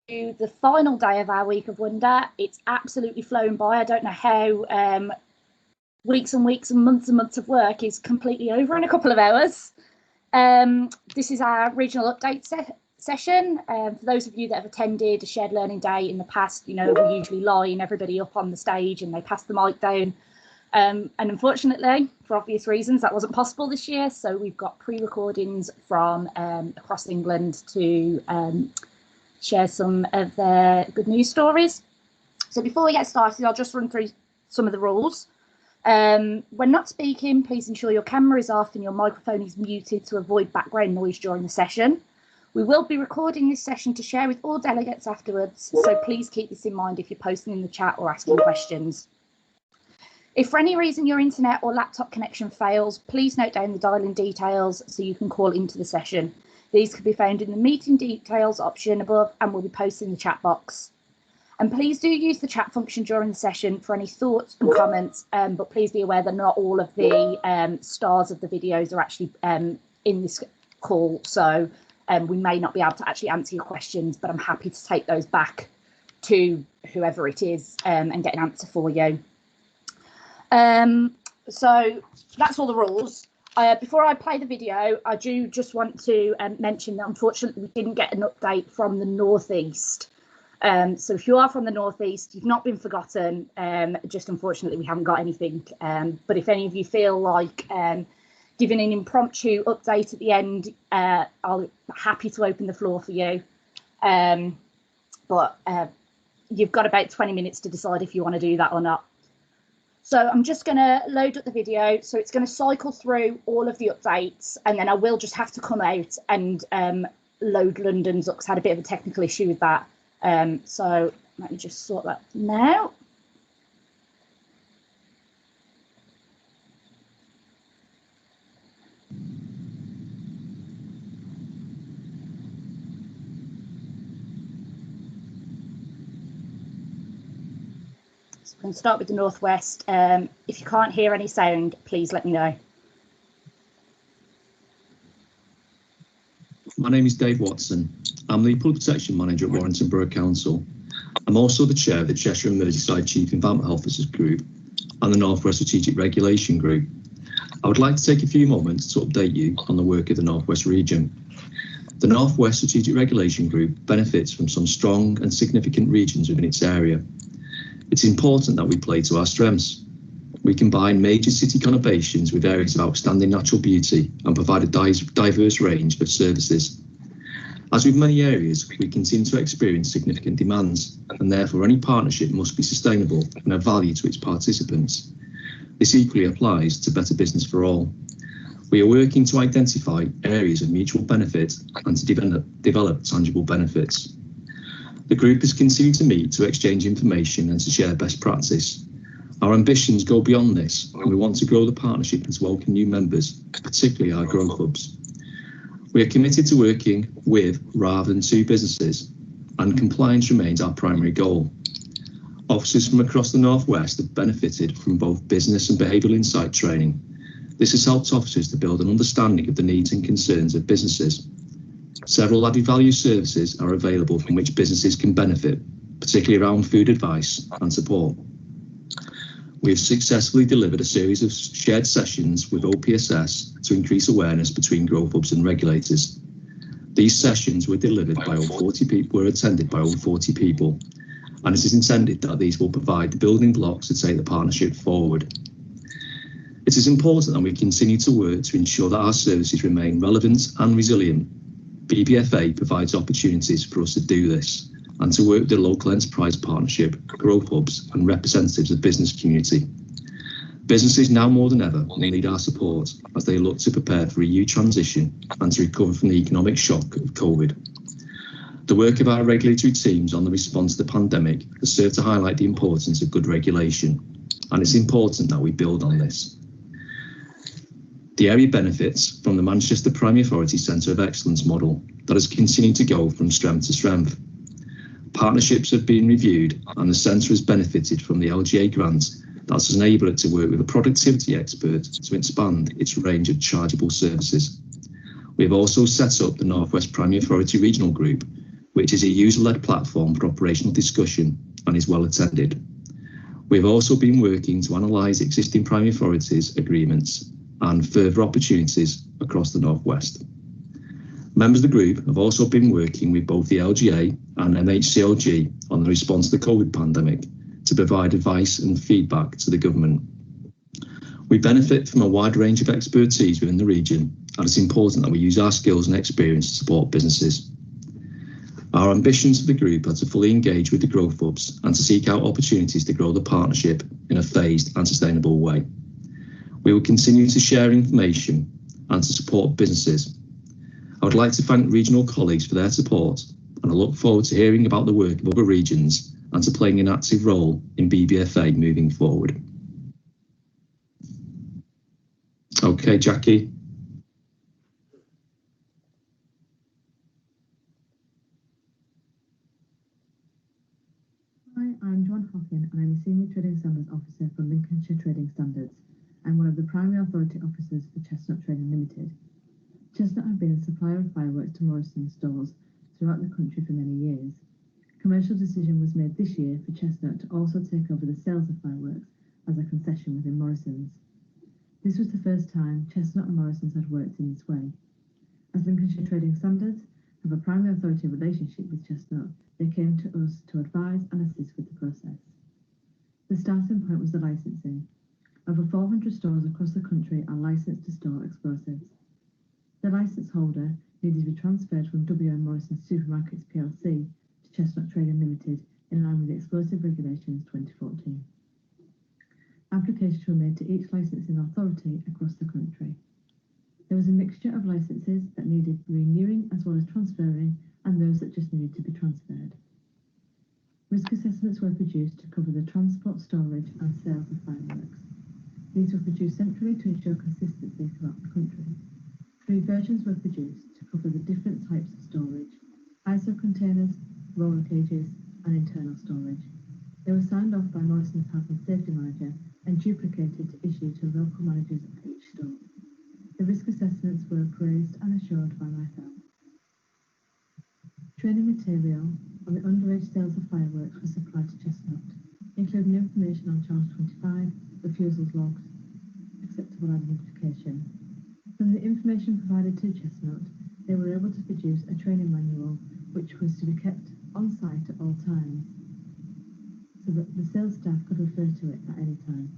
the final day of our week of wonder. It's absolutely flown by. I don't know how weeks and weeks and months of work is completely over in a couple of hours. This is our regional update session. For those of you that have attended a shared learning day in the past, you know we usually line everybody up on the stage and they pass the mic down. And unfortunately, for obvious reasons, that wasn't possible this year. So we've got pre-recordings from across England to share some of their good news stories. So before we get started, I'll just run through some of the rules. When not speaking, please ensure your camera is off and your microphone is muted to avoid background noise during the session. We will be recording this session to share with all delegates afterwards, so please keep this in mind if you're posting in the chat or asking questions. If for any reason your internet or laptop connection fails, please note down the dial-in details so you can call into the session. These can be found in the meeting details option above and will be posted in the chat box. And please do use the chat function during the session for any thoughts and comments, but please be aware that not all of the stars of the videos are actually in this call. So we may not be able to actually answer your questions, but I'm happy to take those back to whoever it is and get an answer for you. So that's all the rules. Before I play the video, I do just want to mention that unfortunately we didn't get an update from the Northeast. So if you are from the Northeast, you've not been forgotten. Just unfortunately we haven't got anything. But if any of you feel like giving an impromptu update at the end, I'll be happy to open the floor for you. But you've got about 20 minutes to decide if you want to do that or not. So I'm just going to load up the video. So it's going to cycle through all of the updates, and then I will just have to come out and load London's up because I had a bit of a technical issue with that. So let me just sort that now. I'm going to start with the Northwest. If you can't hear any sound, please let me know. My name is Dave Watson. I'm the Public Protection Manager at Warrington Borough Council. I'm also the Chair of the Cheshire and Merseyside Chief Environmental Officers Group and the North West Strategic Regulation Group. I would like to take a few moments to update you on the work of the North West region. The North West Strategic Regulation Group benefits from some strong and significant regions within its area. It's important that we play to our strengths. We combine major city conurbations with areas of outstanding natural beauty and provide a diverse range of services. As with many areas, we continue to experience significant demands, and therefore any partnership must be sustainable and have value to its participants. This equally applies to better business for all. We are working to identify areas of mutual benefit and to develop tangible benefits. The group has continued to meet to exchange information and to share best practice. Our ambitions go beyond this, and we want to grow the partnership and to welcome new members, particularly our growth hubs. We are committed to working with rather than to businesses, and compliance remains our primary goal. Officers from across the North West have benefited from both business and behavioural insight training. This has helped officers to build an understanding of the needs and concerns of businesses. Several added value services are available from which businesses can benefit, particularly around food advice and support. We have successfully delivered a series of shared sessions with OPSS to increase awareness between growth hubs and regulators. These sessions were delivered by over 40 people, were attended by over 40 people, and it is intended that these will provide the building blocks to take the partnership forward. It is important that we continue to work to ensure that our services remain relevant and resilient. BPFA provides opportunities for us to do this and to work with the local enterprise partnership, growth hubs and representatives of the business community. Businesses now more than ever will need our support as they look to prepare for a EU transition and to recover from the economic shock of COVID. The work of our regulatory teams on the response to the pandemic has served to highlight the importance of good regulation, and it's important that we build on this. The area benefits from the Manchester Primary Authority Centre of Excellence model that has continued to go from strength to strength. Partnerships have been reviewed and the centre has benefited from the LGA grant that has enabled it to work with a productivity expert to expand its range of chargeable services. We have also set up the North West Primary Authority Regional Group, which is a user-led platform for operational discussion and is well attended. We've also been working to analyse existing primary authorities agreements and further opportunities across the North West. Members of the group have also been working with both the LGA and MHCLG on the response to the COVID pandemic to provide advice and feedback to the government. We benefit from a wide range of expertise within the region, and it's important that we use our skills and experience to support businesses. Our ambitions for the group are to fully engage with the growth hubs and to seek out opportunities to grow the partnership in a phased and sustainable way. We will continue to share information and to support businesses. I would like to thank regional colleagues for their support, and I look forward to hearing about the work of other regions and to playing an active role in BBFA moving forward. Okay, Jackie. Hi, I'm John Hockin and I'm a Senior Trading Standards Officer for Lincolnshire Trading Standards. I'm one of the Primary Authority Officers for Chestnut Trading Limited. Chestnut have been a supplier of fireworks to Morrison's stores throughout the country for many years. A commercial decision was made this year for Chestnut to also take over the sales of fireworks as a concession within Morrison's. This was the first time Chestnut and Morrison's had worked in this way. As Lincolnshire Trading Standards have a primary authority relationship with Chestnut, they came to us to advise and assist with the process. The starting point was the licensing. Over 400 stores across the country are licensed to store explosives. The licence holder needed to be transferred from WM Morrison Supermarkets plc to Chestnut Trading Limited in line with the Explosive Regulations 2014. Applications were made to each licensing authority across the country. There was a mixture of licences that needed renewing as well as transferring, and those that just needed to be transferred. Risk assessments were produced to cover the transport, storage and sales of fireworks. These were produced centrally to ensure consistency throughout the country. 3 versions were produced to cover the different types of storage: ISO containers, roller cages and internal storage. They were signed off by Morrison's Health and Safety Manager and duplicated to issue to local managers at each store. The risk assessments were appraised and assured by myself. Training material on the underage sales of fireworks was supplied to Chestnut, including information on Charge 25, refusals logs, acceptable identification. From the information provided to Chestnut, they were able to produce a training manual which was to be kept on site at all times, so that the sales staff could refer to it at any time.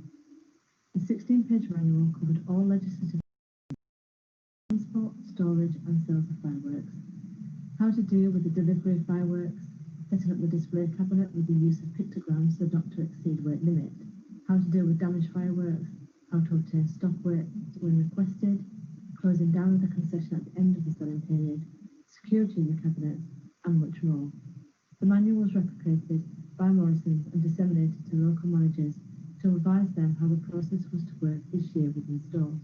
The 16-page manual covered all legislative transport, storage and sales of fireworks, how to deal with the delivery of fireworks, setting up the display cabinet with the use of pictograms so not to exceed weight limit, how to deal with damaged fireworks, how to obtain stock weight when requested, closing down of the concession at the end of the selling period, security in the cabinets, and much more. The manual was replicated by Morrison's and disseminated to local managers to advise them how the process was to work this year within stores.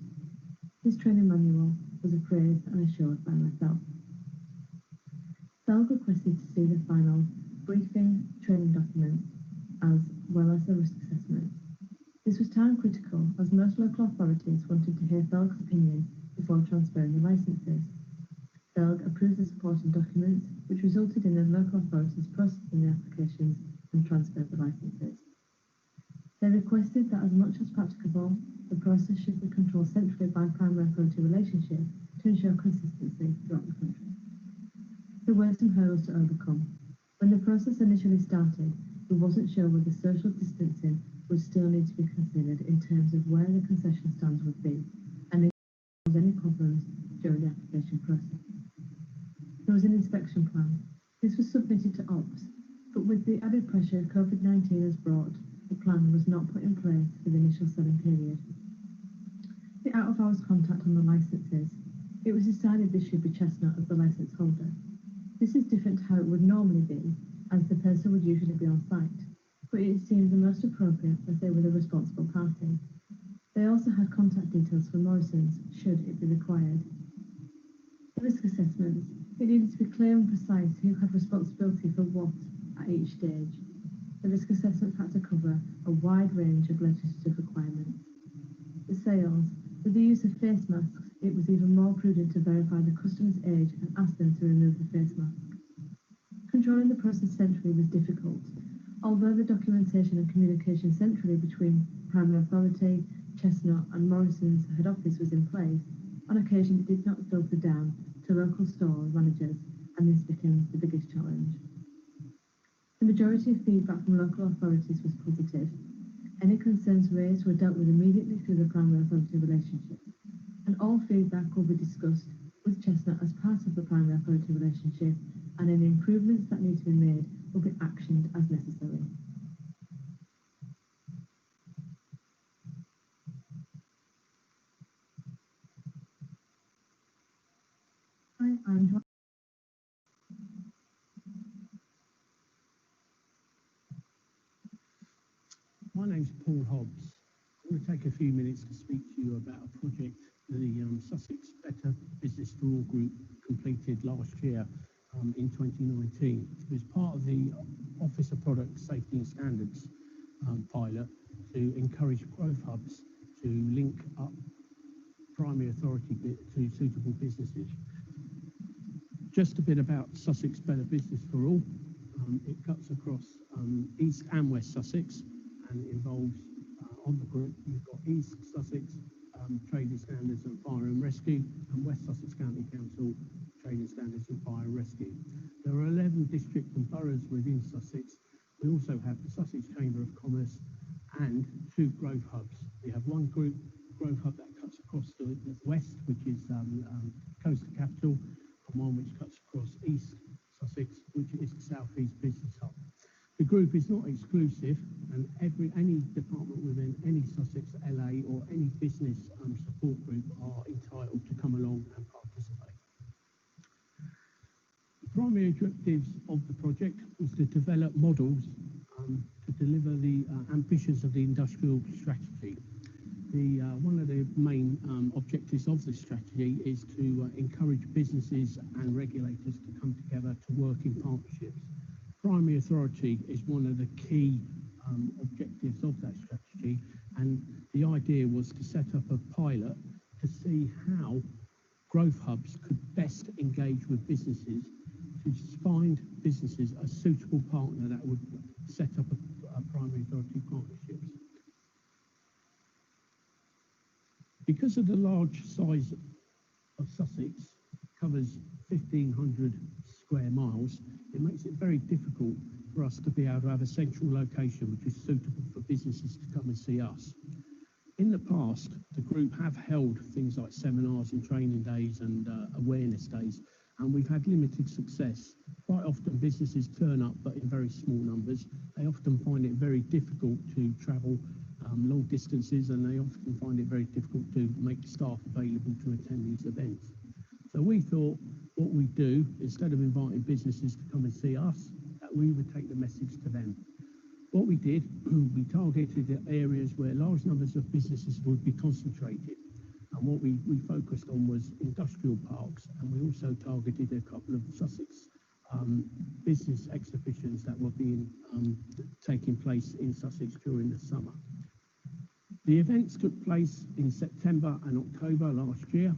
This training manual was appraised and assured by myself. SELG requested to see the final briefing training documents as well as the risk assessment. This was time critical as most local authorities wanted to hear SELG's opinion before transferring the licences. SELG approved the supporting documents, which resulted in the local authorities processing the applications and transferred the licences. They requested that as much as practicable, the process should be controlled centrally by primary authority relationship to ensure consistency throughout the country. There were some hurdles to overcome. When the process initially started, we wasn't sure whether social distancing would still need to be considered in terms of where the concession stands would be, and if there was any problems during the application process. There was an inspection plan. This was submitted to Ops, but with the added pressure COVID-19 has brought, the plan was not put in place for the initial selling period. The out-of-hours contact on the licences. It was decided this should be Chestnut as the licence holder. This is different to how it would normally be, as the person would usually be on site, but it seemed the most appropriate as they were the responsible party. They also had contact details for Morrison's, should it be required. The risk assessments. It needed to be clear and precise who had responsibility for what at each stage. The risk assessments had to cover a wide range of legislative requirements. The sales. With the use of face masks, it was even more prudent to verify the customer's age and ask them to remove the face mask. Controlling the process centrally was difficult. Although the documentation and communication centrally between Primary Authority, Chestnut and Morrison's head office was in place, on occasion it did not filter down to local store managers, and this became the biggest challenge. The majority of feedback from local authorities was positive. Any concerns raised were dealt with immediately through the Primary Authority relationship, and all feedback will be discussed with Chestnut as part of the Primary Authority relationship, and any improvements that need to be made will be actioned as necessary. Hi, I'm Joanne. My name's Paul Hobbs. I'm going to take a few minutes to speak to you about a project the Sussex Better Business for All group completed last year in 2019. It was part of the Office of Product Safety and Standards pilot to encourage growth hubs to link up primary authority to suitable businesses. Just a bit about Sussex Better Business for All. It cuts across East and West Sussex, and involves on the group you've got East Sussex Trading Standards and Fire and Rescue, and West Sussex County Council Trading Standards and Fire and Rescue. There are 11 districts and boroughs within Sussex. We also have the Sussex Chamber of Commerce and 2 growth hubs. We have one growth hub that cuts across the west, which is Coast Capital, and one which cuts across East Sussex, which is the South East Business Hub. The group is not exclusive, and any department within any Sussex LA or any business support group are entitled to come along and participate. The primary objectives of the project was to develop models to deliver the ambitions of the industrial strategy. One of the main objectives of this strategy is to encourage businesses and regulators to come together to work in partnerships. Primary authority is one of the key objectives of that strategy, and the idea was to set up a pilot to see how growth hubs could best engage with businesses to find businesses a suitable partner that would set up a primary authority partnerships. Because of the large size of Sussex, covers 1,500 square miles, it makes it very difficult for us to be able to have a central location which is suitable for businesses to come and see us. In the past, the group have held things like seminars and training days and awareness days, and we've had limited success. Quite often businesses turn up, but in very small numbers. They often find it very difficult to travel long distances, and they often find it very difficult to make staff available to attend these events. So we thought what we'd do, instead of inviting businesses to come and see us, that we would take the message to them. What we did, we targeted areas where large numbers of businesses would be concentrated. And what we focused on was industrial parks, and we also targeted a couple of Sussex business exhibitions that were taking place in Sussex during the summer. The events took place in September and October last year.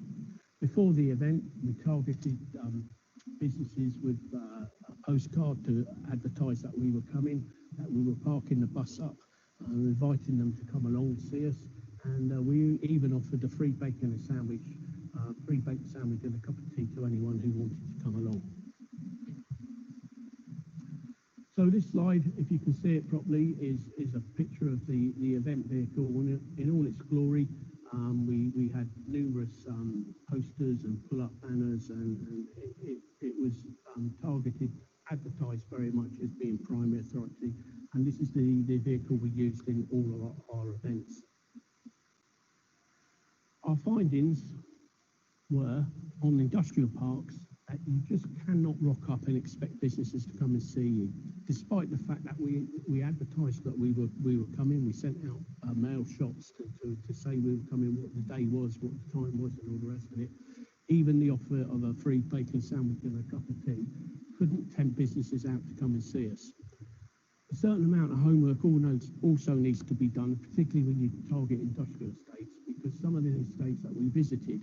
Before the event, we targeted businesses with a postcard to advertise that we were coming, that we were parking the bus up, inviting them to come along and see us, and we even offered a free bacon and sandwich, free baked sandwich and a cup of tea to anyone who wanted to come along. So this slide, if you can see it properly, is a picture of the event vehicle in all its glory. We had numerous posters and pull-up banners, and it was targeted, advertised very much as being primary authority, and this is the vehicle we used in all of our events. Our findings were on industrial parks that you just cannot rock up and expect businesses to come and see you, despite the fact that we advertised that we were coming. We sent out mail shots to say we were coming, what the day was, what the time was, and all the rest of it. Even the offer of a free bacon sandwich and a cup of tea couldn't tempt businesses out to come and see us. A certain amount of homework also needs to be done, particularly when you target industrial estates, because some of the estates that we visited,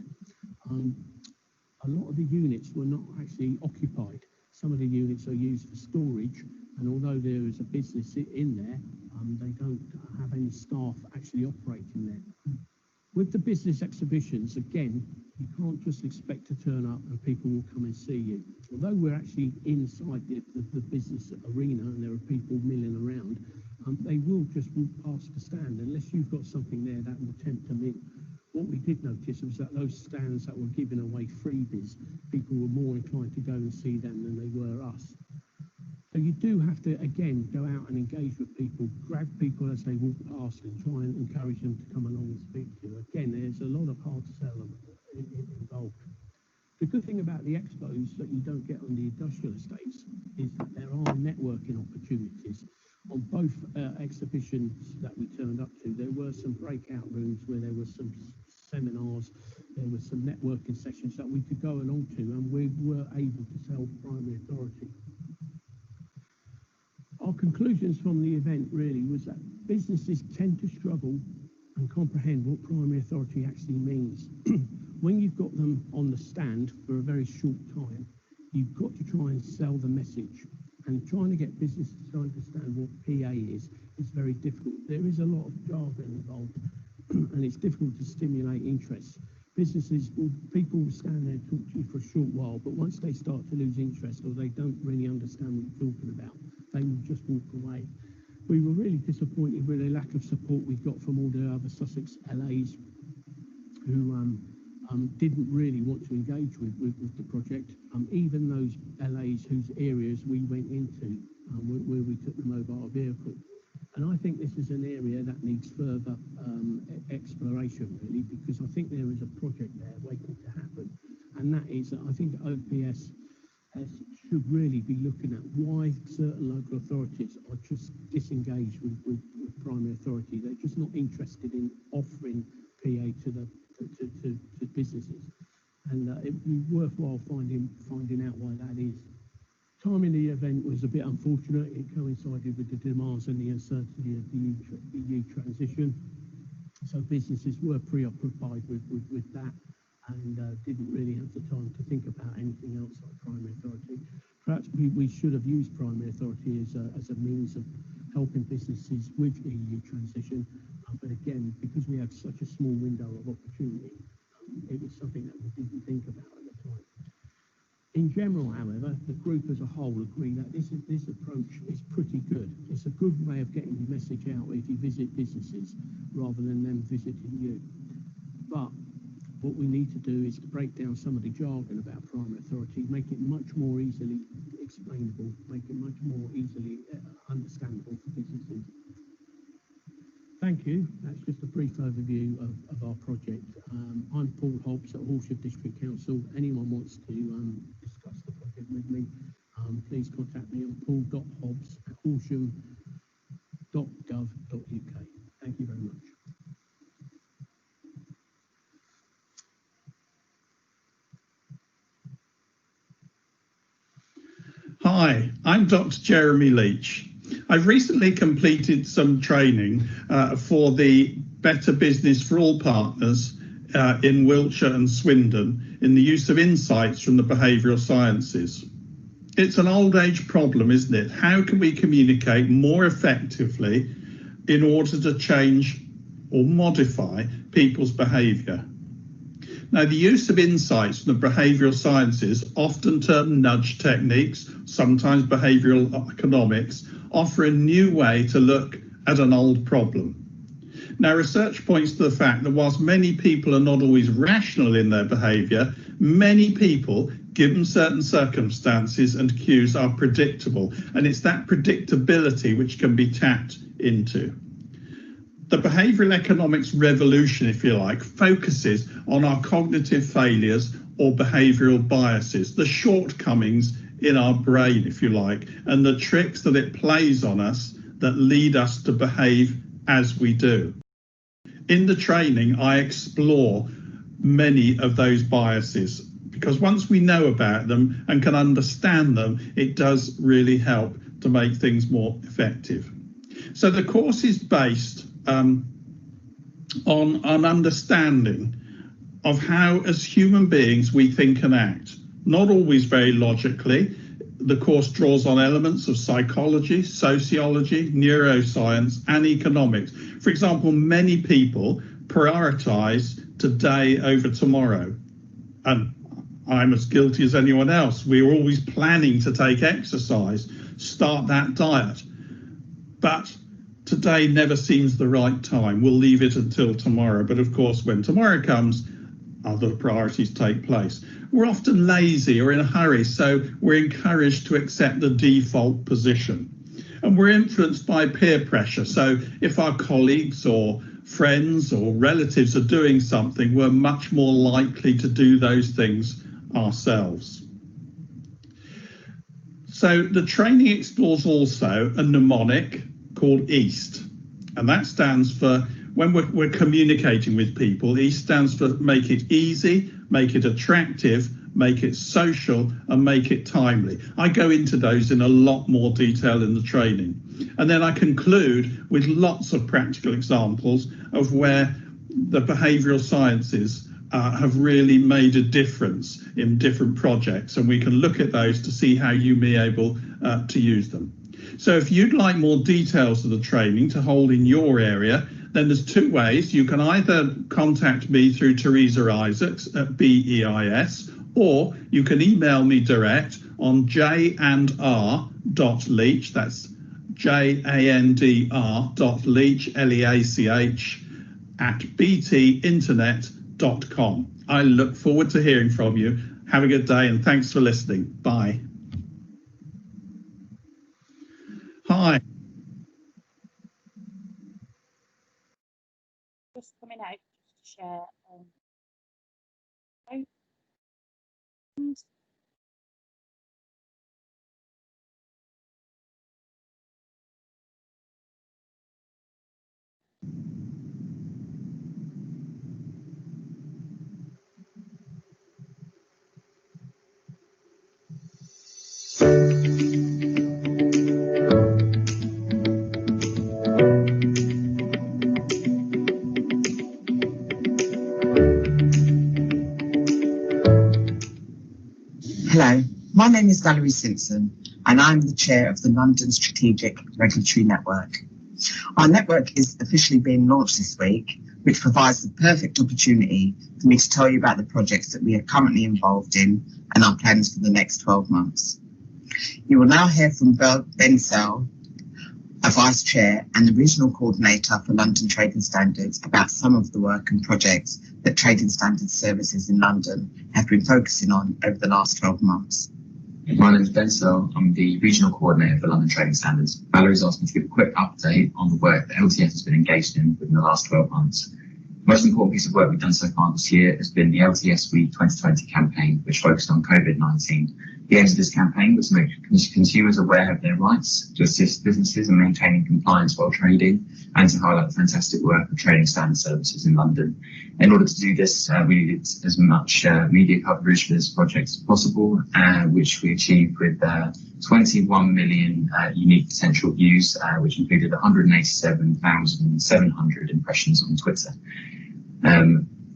a lot of the units were not actually occupied. Some of the units are used for storage, and although there is a business in there, they don't have any staff actually operating there. With the business exhibitions, again, you can't just expect to turn up and people will come and see you. Although we're actually inside the business arena and there are people milling around, they will just walk past the stand unless you've got something there that will tempt them in. What we did notice was that those stands that were giving away freebies, people were more inclined to go and see them than they were us. So you do have to, again, go out and engage with people, grab people as they walk past and try and encourage them to come along and speak to you. Again, there's a lot of hard sell involved. The good thing about the expos that you don't get on the industrial estates is that there are networking opportunities. On both exhibitions that we turned up to, there were some breakout rooms where there were some seminars, there were some networking sessions that we could go along to, and we were able to sell primary authority. Our conclusions from the event really was that businesses tend to struggle and comprehend what primary authority actually means. When you've got them on the stand for a very short time, you've got to try and sell the message. And trying to get businesses to understand what PA is very difficult. There is a lot of jargon involved, and it's difficult to stimulate interest. People will stand there and talk to you for a short while, but once they start to lose interest or they don't really understand what you're talking about, they will just walk away. We were really disappointed with the lack of support we got from all the other Sussex LAs who didn't really want to engage with the project, even those LAs whose areas we went into, where we took the mobile vehicle. And I think this is an area that needs further exploration, really, because I think there is a project there waiting to happen. And that is that I think OPS should really be looking at why certain local authorities are just disengaged with primary authority. They're just not interested in offering PA to businesses. And it would be worthwhile finding out why that is. Timing the event was a bit unfortunate. It coincided with the demands and the uncertainty of the EU transition. So businesses were preoccupied with that and didn't really have the time to think about anything else like primary authority. Perhaps we should have used primary authority as a means of helping businesses with EU transition. But again, because we had such a small window of opportunity, it was something that we didn't think about at the time. In general, however, the group as a whole agree that this approach is pretty good. It's a good way of getting the message out if you visit businesses rather than them visiting you. But what we need to do is to break down some of the jargon about primary authority, make it much more easily explainable, make it much more easily understandable for businesses. Thank you. That's just a brief overview of our project. I'm Paul Hobbs at Horsham District Council. Anyone wants to discuss the project with me, please contact me on paul.hobbs@horsham.gov.uk. Thank you very much. Hi, I'm Dr. Jeremy Leach. I've recently completed some training for the Better Business for All partners in Wiltshire and Swindon in the use of insights from the behavioural sciences. It's an old age problem, isn't it? How can we communicate more effectively in order to change or modify people's behaviour? Now, the use of insights from the behavioural sciences, often termed nudge techniques, sometimes behavioural economics, offer a new way to look at an old problem. Now, research points to the fact that whilst many people are not always rational in their behaviour, many people, given certain circumstances and cues, are predictable. And it's that predictability which can be tapped into. The behavioural economics revolution, if you like, focuses on our cognitive failures or behavioural biases, the shortcomings in our brain, if you like, and the tricks that it plays on us that lead us to behave as we do. In the training, I explore many of those biases because once we know about them and can understand them, it does really help to make things more effective. So the course is based on an understanding of how, as human beings, we think and act. Not always very logically. the course draws on elements of psychology, sociology, neuroscience, and economics. For example, many people prioritize today over tomorrow. And I'm as guilty as anyone else. We're always planning to take exercise, start that diet. But today never seems the right time. We'll leave it until tomorrow. But of course, when tomorrow comes, other priorities take place. We're often lazy or in a hurry, so we're encouraged to accept the default position. And we're influenced by peer pressure. So if our colleagues or friends or relatives are doing something, we're much more likely to do those things ourselves. So the training explores also a mnemonic called EAST, and that stands for, when we're communicating with people, EAST stands for make it easy, make it attractive, make it social, and make it timely. I go into those in a lot more detail in the training. And then I conclude with lots of practical examples of where the behavioural sciences have really made a difference in different projects, and we can look at those to see how you may be able to use them. So if you'd like more details of the training to hold in your area, then there's two ways. You can either contact me through Teresa Isaacs at BEIS, or you can email me direct on jandr.leach, that's jandr.leach, Leach, at btinternet.com. I look forward to hearing from you. Have a good day and thanks for listening. Bye. Hi. Just coming out to share. Hello, my name is Valerie Simpson and I'm the chair of the London Strategic Regulatory Network. Our network is officially being launched this week, which provides the perfect opportunity for me to tell you about the projects that we are currently involved in and our plans for the next 12 months. You will now hear from Ben Sell, a Vice Chair and the Regional Coordinator for London Trading Standards, about some of the work and projects that Trading Standards services in London have been focusing on over the last 12 months. My name is Ben Sell. I'm the Regional Coordinator for London Trading Standards. Valerie's asked me to give a quick update on the work that LTS has been engaged in within the last 12 months. The most important piece of work we've done so far this year has been the LTS Week 2020 campaign, which focused on COVID-19. The aim of this campaign was to make consumers aware of their rights, to assist businesses in maintaining compliance while trading, and to highlight the fantastic work of trading standard services in London. In order to do this, we needed as much media coverage for this project as possible, which we achieved with 21 million unique potential views, which included 187,700 impressions on Twitter.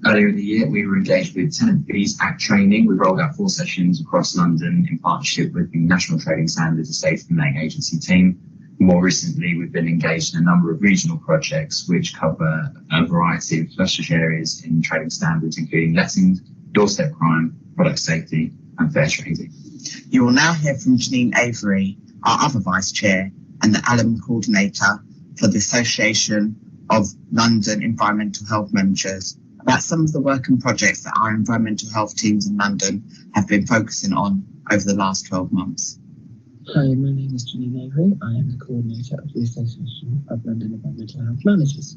Earlier in the year, we were engaged with Tenant Fees Act training. We rolled out 4 sessions across London in partnership with the National Trading Standards Estate Letting Agency team. More recently, we've been engaged in a number of regional projects which cover a variety of specialist areas in trading standards, including lettings, doorstep crime, product safety, and fair trading. You will now hear from Janine Avery, our other Vice Chair and the Alum Coordinator for the Association of London Environmental Health Managers, about some of the work and projects that our environmental health teams in London have been focusing on over the last 12 months. Hi, my name is Janine Avery. I am the coordinator of the Association of London Environmental Health Managers.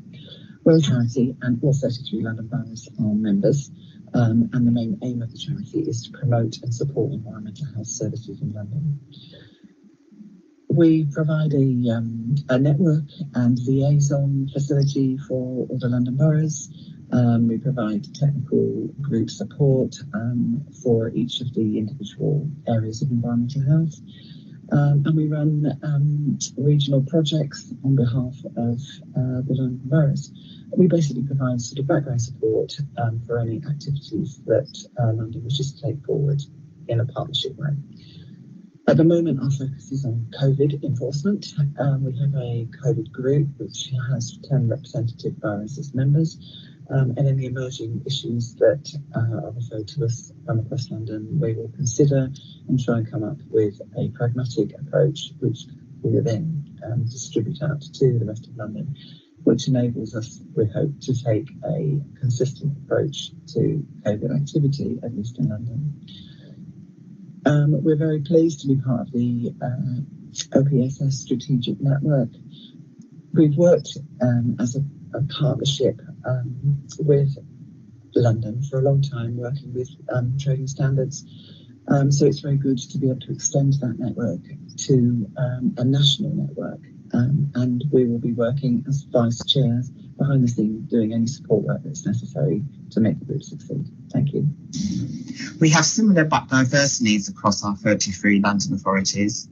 We're a charity and all 33 London boroughs are members, and the main aim of the charity is to promote and support environmental health services in London. We provide a network and liaison facility for all the London boroughs. We provide technical group support for each of the individual areas of environmental health. And we run regional projects on behalf of the London boroughs. We basically provide sort of background support for any activities that London wishes to take forward in a partnership way. At the moment, our focus is on COVID enforcement. We have a COVID group which has 10 representative boroughs as members, and any emerging issues that are referred to us from across London, we will consider and try and come up with a pragmatic approach which we will then distribute out to the rest of London, which enables us, we hope, to take a consistent approach to COVID activity, at least in London. We're very pleased to be part of the OPSS strategic network. We've worked as a partnership with London for a long time, working with trading standards. So it's very good to be able to extend that network to a national network. And we will be working as vice chairs behind the scenes, doing any support work that's necessary to make the group succeed. Thank you. We have similar but diverse needs across our 33 London authorities.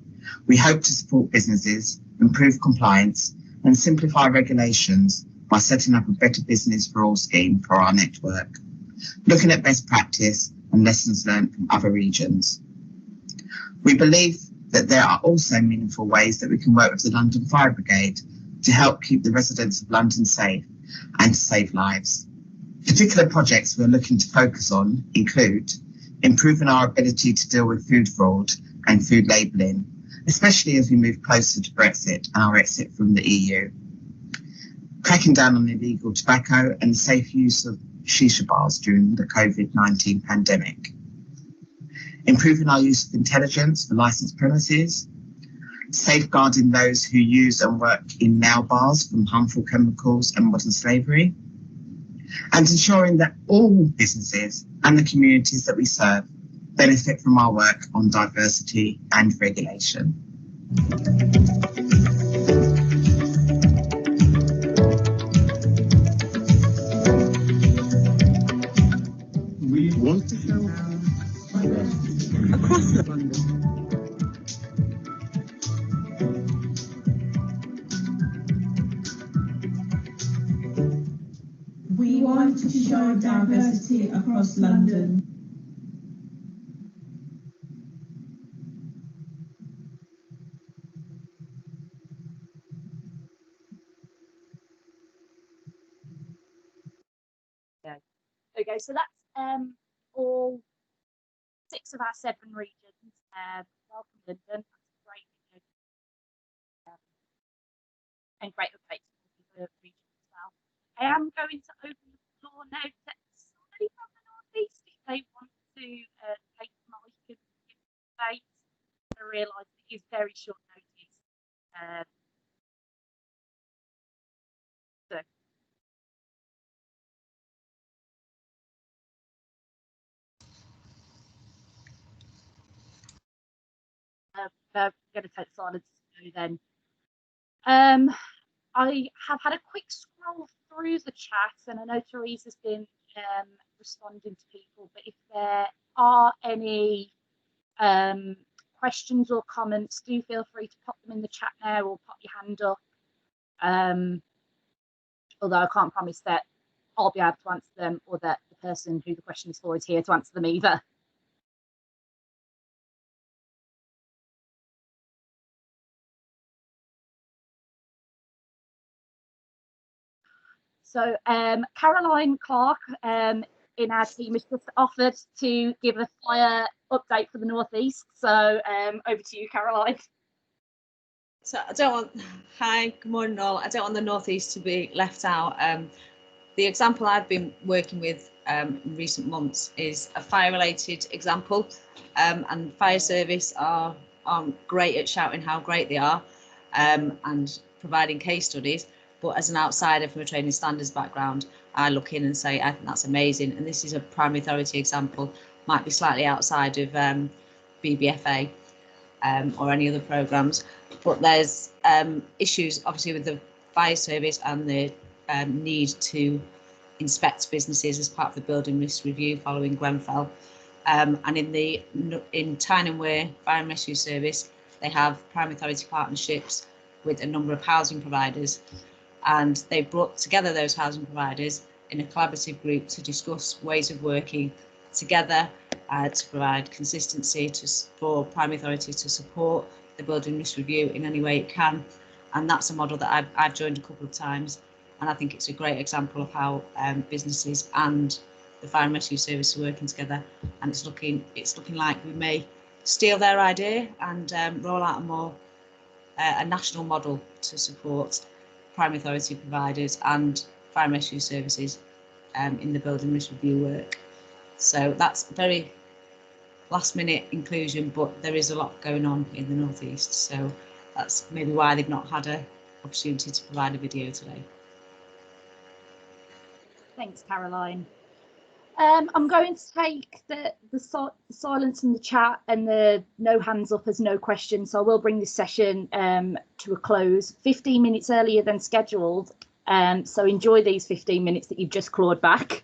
We hope to support businesses, improve compliance and simplify regulations by setting up a Better Business for All scheme for our network, looking at best practice and lessons learned from other regions. We believe that there are also meaningful ways that we can work with the London Fire Brigade to help keep the residents of London safe and to save lives. Particular projects we're looking to focus on include improving our ability to deal with food fraud and food labelling, especially as we move closer to Brexit and our exit from the EU, cracking down on illegal tobacco and the safe use of shisha bars during the COVID-19 pandemic, improving our use of intelligence for licensed premises, safeguarding those who use and work in nail bars from harmful chemicals and modern slavery, and ensuring that all businesses and the communities that we serve benefit from our work on diversity and regulation. We want to show Across London. We want to show diversity across London. Okay, so that's all 6 of our 7 regions. Welcome, London. That's great. And great updates for the region as well. I am going to open the floor now to somebody from the North East if they want to take the mic and give updates. I realise it is very short notice. So. I'm going to take silence then. I have had a quick scroll through the chat, and I know Teresa's been responding to people, but if there are any questions or comments, do feel free to pop them in the chat now or pop your hand up. Although I can't promise that I'll be able to answer them or that the person who the question is for is here to answer them either. So Caroline Clark in our team has just offered to give a fire update for the North East. So over to you, Caroline. So hi, good morning all. I don't want the North East to be left out. The example I've been working with in recent months is a fire-related example, and fire service are great at shouting how great they are and providing case studies. But as an outsider from a training standards background, I look in and say, I think that's amazing. And this is a primary authority example, might be slightly outside of BBFA or any other programmes. But there's issues, obviously, with the fire service and the need to inspect businesses as part of the building risk review following Grenfell. And in Tyne and Wear Fire and Rescue Service, they have primary authority partnerships with a number of housing providers. And they brought together those housing providers in a collaborative group to discuss ways of working together to provide consistency for primary authority to support the building risk review in any way it can. And that's a model that I've joined a couple of times, and I think it's a great example of how businesses and the fire and rescue service are working together. And it's looking like we may steal their idea and roll out a national model to support primary authority providers and fire and rescue services in the building risk review work. So that's very last minute inclusion, but there is a lot going on in the North East. So that's maybe why they've not had an opportunity to provide a video today. Thanks, Caroline. I'm going to take the silence in the chat and the no hands up as no questions. So I will bring this session to a close 15 minutes earlier than scheduled. So enjoy these 15 minutes that you've just clawed back.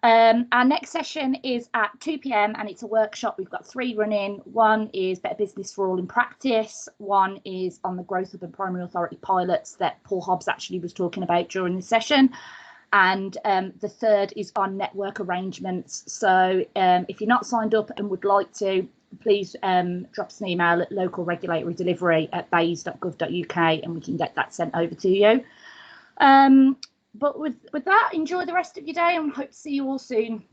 Our next session is at 2 p.m. and it's a workshop. We've got 3 running. One is Better Business for All in Practice. One is on the growth of the primary authority pilots that Paul Hobbs actually was talking about during the session. And the third is on network arrangements. So if you're not signed up and would like to, please drop us an email at localregulatory@bays.gov.uk and we can get that sent over to you. But with that, enjoy the rest of your day and hope to see you all soon.